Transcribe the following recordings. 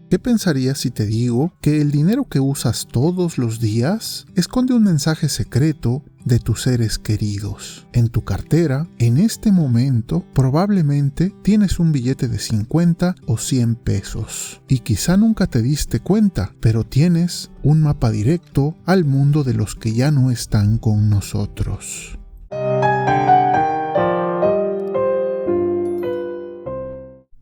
¿Qué pensarías si te digo que el dinero que usas todos los días esconde un mensaje secreto de tus seres queridos? En tu cartera, en este momento, probablemente tienes un billete de 50 o 100 pesos. Y quizá nunca te diste cuenta, pero tienes un mapa directo al mundo de los que ya no están con nosotros.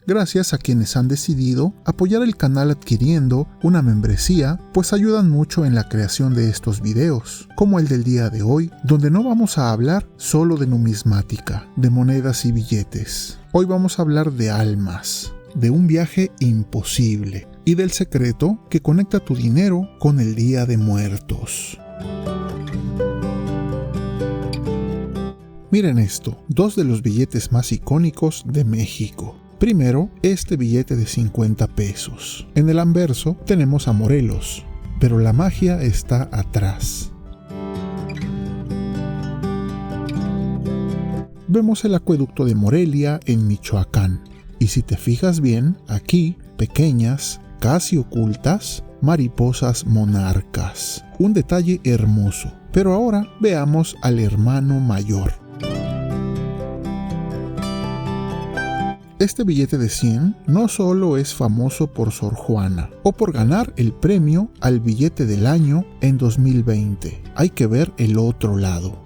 Gracias a quienes han decidido apoyar el canal adquiriendo una membresía, pues ayudan mucho en la creación de estos videos, como el del día de hoy, donde no vamos a hablar solo de numismática, de monedas y billetes. Hoy vamos a hablar de almas, de un viaje imposible y del secreto que conecta tu dinero con el Día de Muertos. Miren esto, dos de los billetes más icónicos de México. Primero, este billete de 50 pesos. En el anverso tenemos a Morelos, pero la magia está atrás. Vemos el acueducto de Morelia en Michoacán, y si te fijas bien, aquí, pequeñas, casi ocultas, mariposas monarcas. Un detalle hermoso. Pero ahora veamos al hermano mayor. Este billete de 100 no solo es famoso por Sor Juana o por ganar el premio al billete del año en 2020. Hay que ver el otro lado.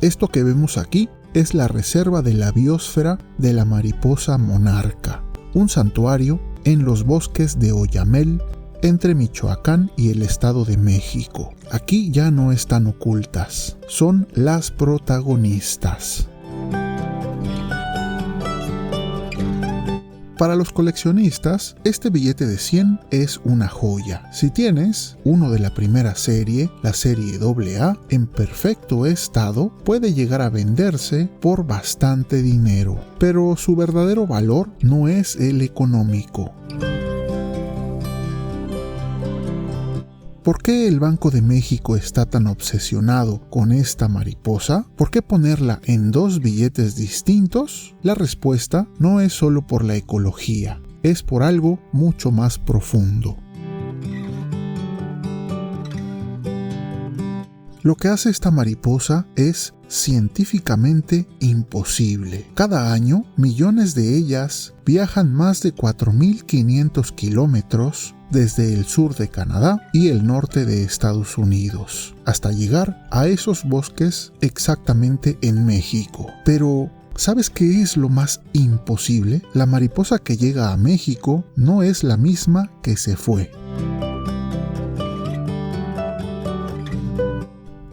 Esto que vemos aquí es la reserva de la biosfera de la mariposa monarca, un santuario en los bosques de Oyamel, entre Michoacán y el Estado de México. Aquí ya no están ocultas, son las protagonistas. Para los coleccionistas, este billete de 100 es una joya. Si tienes uno de la primera serie, la serie AA, en perfecto estado, puede llegar a venderse por bastante dinero, pero su verdadero valor no es el económico. ¿Por qué el Banco de México está tan obsesionado con esta mariposa? ¿Por qué ponerla en dos billetes distintos? La respuesta no es solo por la ecología, es por algo mucho más profundo. Lo que hace esta mariposa es científicamente imposible. Cada año, millones de ellas viajan más de 4.500 kilómetros desde el sur de Canadá y el norte de Estados Unidos, hasta llegar a esos bosques exactamente en México. Pero, ¿sabes qué es lo más imposible? La mariposa que llega a México no es la misma que se fue.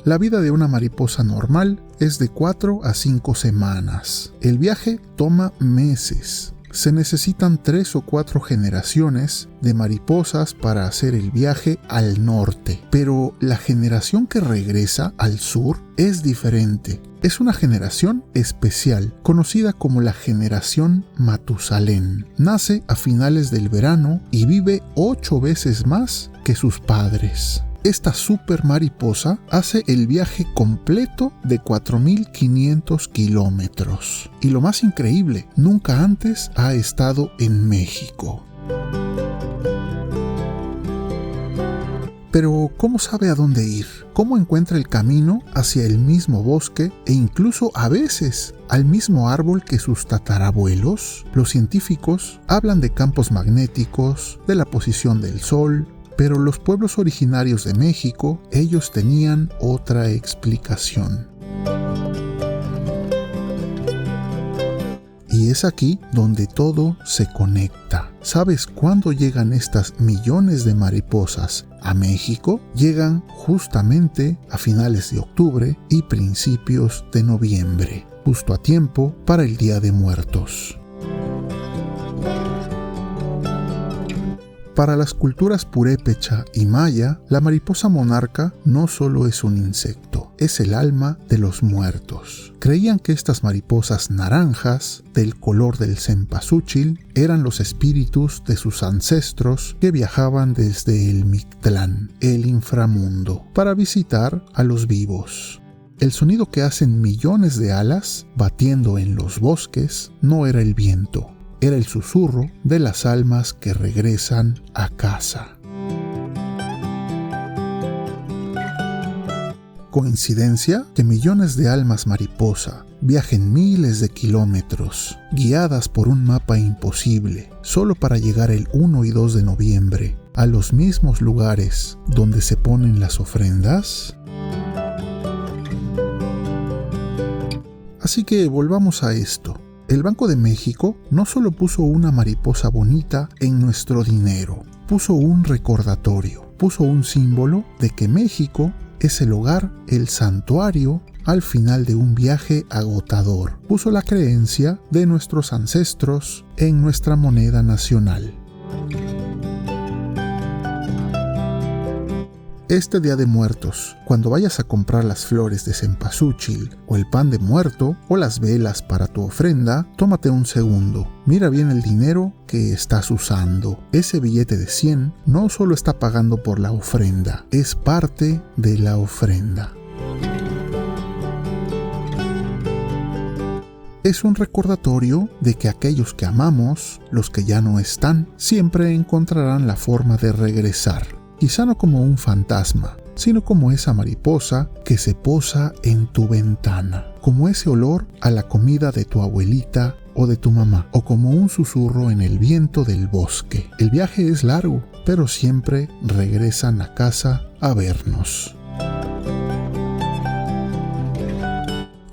La vida de una mariposa normal es de 4 a 5 semanas. El viaje toma meses. Se necesitan 3 o 4 generaciones de mariposas para hacer el viaje al norte. Pero la generación que regresa al sur es diferente. Es una generación especial, conocida como la generación Matusalén. Nace a finales del verano y vive 8 veces más que sus padres. Esta super mariposa hace el viaje completo de 4.500 kilómetros. Y lo más increíble, nunca antes ha estado en México. Pero, ¿cómo sabe a dónde ir? ¿Cómo encuentra el camino hacia el mismo bosque e incluso a veces al mismo árbol que sus tatarabuelos? Los científicos hablan de campos magnéticos, de la posición del sol, pero los pueblos originarios de México, ellos tenían otra explicación. Y es aquí donde todo se conecta. ¿Sabes cuándo llegan estas millones de mariposas a México? Llegan justamente a finales de octubre y principios de noviembre, justo a tiempo para el Día de Muertos. Para las culturas purépecha y maya, la mariposa monarca no solo es un insecto, es el alma de los muertos. Creían que estas mariposas naranjas, del color del cempasúchil, eran los espíritus de sus ancestros que viajaban desde el Mictlán, el inframundo, para visitar a los vivos. El sonido que hacen millones de alas batiendo en los bosques no era el viento, era el susurro de las almas que regresan a casa. ¿Coincidencia que millones de almas mariposa viajen miles de kilómetros, guiadas por un mapa imposible, solo para llegar el 1 y 2 de noviembre a los mismos lugares donde se ponen las ofrendas? Así que volvamos a esto. El Banco de México no solo puso una mariposa bonita en nuestro dinero, puso un recordatorio, puso un símbolo de que México es el hogar, el santuario, al final de un viaje agotador. Puso la creencia de nuestros ancestros en nuestra moneda nacional. Este Día de Muertos, cuando vayas a comprar las flores de cempasúchil, o el pan de muerto, o las velas para tu ofrenda, tómate un segundo. Mira bien el dinero que estás usando. Ese billete de 100 no solo está pagando por la ofrenda, es parte de la ofrenda. Es un recordatorio de que aquellos que amamos, los que ya no están, siempre encontrarán la forma de regresar. Quizá no como un fantasma, sino como esa mariposa que se posa en tu ventana, como ese olor a la comida de tu abuelita o de tu mamá, o como un susurro en el viento del bosque. El viaje es largo, pero siempre regresan a casa a vernos.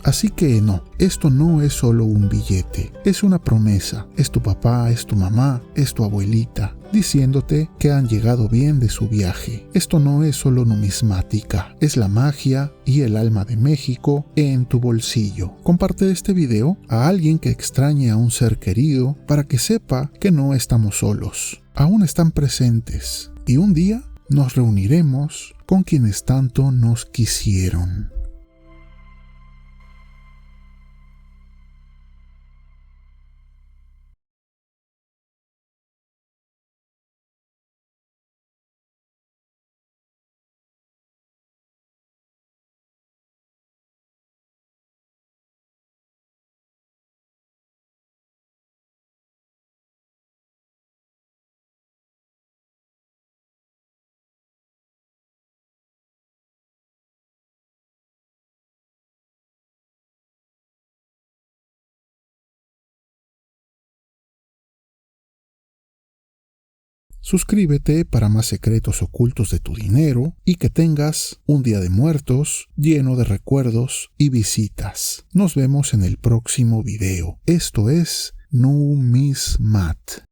Así que no, esto no es solo un billete, es una promesa, es tu papá, es tu mamá, es tu abuelita, diciéndote que han llegado bien de su viaje. Esto no es solo numismática, es la magia y el alma de México en tu bolsillo. Comparte este video a alguien que extrañe a un ser querido para que sepa que no estamos solos, aún están presentes y un día nos reuniremos con quienes tanto nos quisieron. Suscríbete para más secretos ocultos de tu dinero y que tengas un Día de Muertos lleno de recuerdos y visitas. Nos vemos en el próximo video. Esto es Numismat.